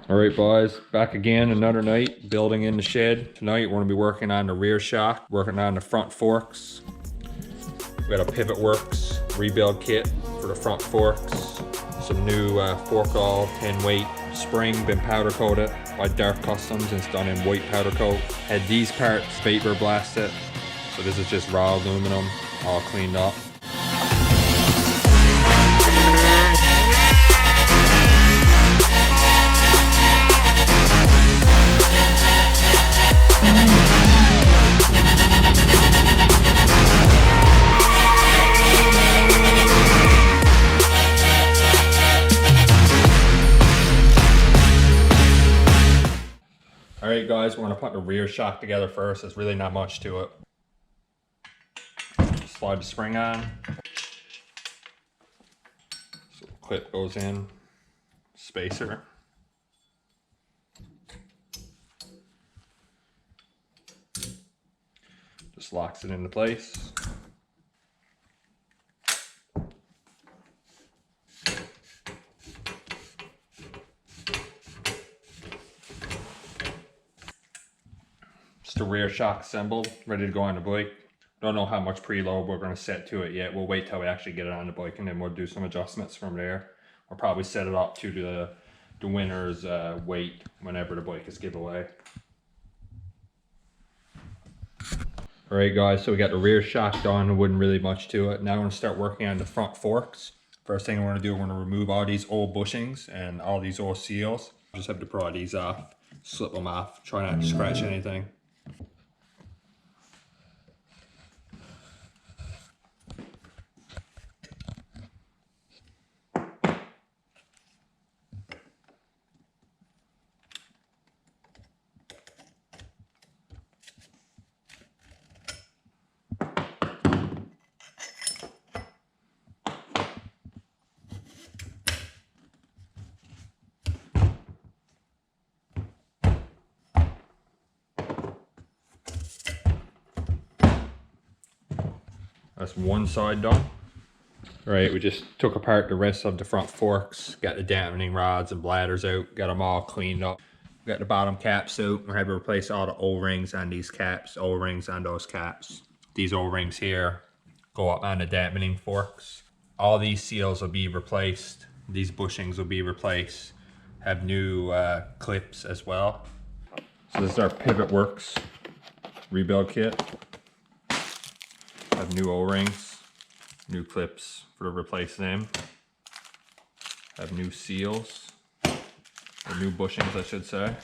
All right, boys, back again another night building in the shed. Tonight we're gonna be working on the rear shock, working on the front forks. We got a Pivot Works rebuild kit for the front forks. Some new fork all 10 weight spring, been powder coated by Dark Customs and it's done in white powder coat. Had these parts vapor blasted, so this is just raw aluminum, all cleaned up. Alright guys, we're going to put the rear shock together first. There's really not much to it. Slide the spring on. So the clip goes in. Spacer. Just locks it into place. The rear shock assembled, ready to go on the bike. Don't know how much preload we're going to set to it yet. We'll wait till we actually get it on the bike and then we'll do some adjustments from there. We'll probably set it up to the winner's weight whenever the bike is giveaway. Alright guys, so we got the rear shock done. There wasn't really much to it. Now we're going to start working on the front forks. First thing we're going to do, we're going to remove all these old bushings and all these old seals. Just have to pry these off, slip them off, try not to scratch anything. That's one side done. All right, we just took apart the rest of the front forks, got the dampening rods and bladders out, got them all cleaned up. We got the bottom caps out. We're going to replace all the O-rings on these caps, O-rings on those caps. These O-rings here go up on the dampening forks. All these seals will be replaced. These bushings will be replaced. Have new clips as well. So this is our Pivot Works rebuild kit. Have new O-rings, new clips for replacing them. Have new seals, or new bushings I should say.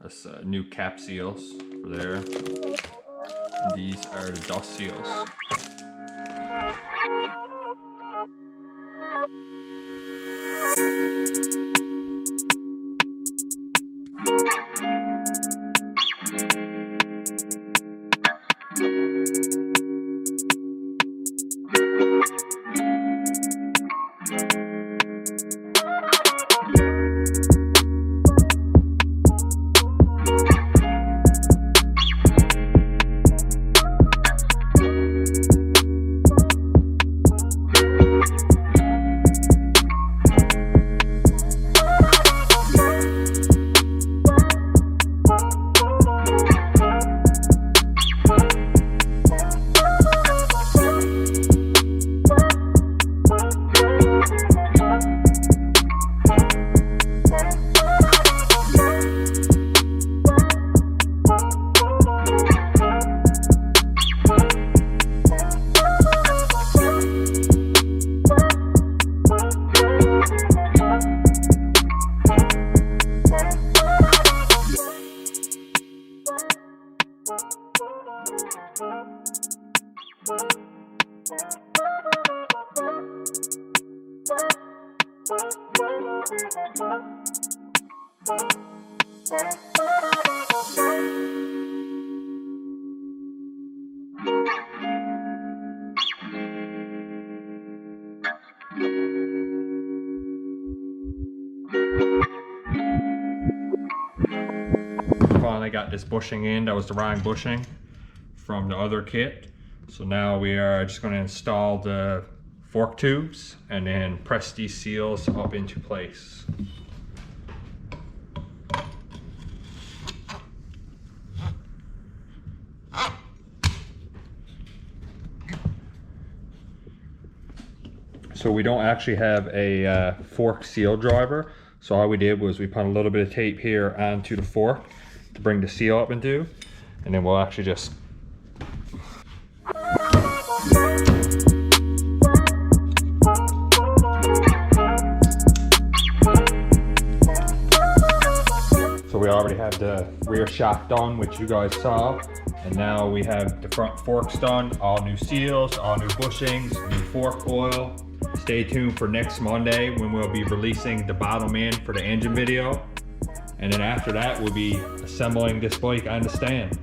That's new cap seals for there. And these are the dust seals. Finally got this bushing in. That was the wrong bushing from the other kit. So now we are just going to install the fork tubes and then press these seals up into place. So we don't actually have a fork seal driver. So all we did was we put a little bit of tape here onto the fork to bring the seal up into, and then we'll actually just so we already have the rear shock done, which you guys saw, and now we have the front forks done, all new seals, all new bushings, new fork oil. Stay tuned for next Monday when we'll be releasing the bottom end for the engine video. And then after that, we'll be assembling this bike on the stand.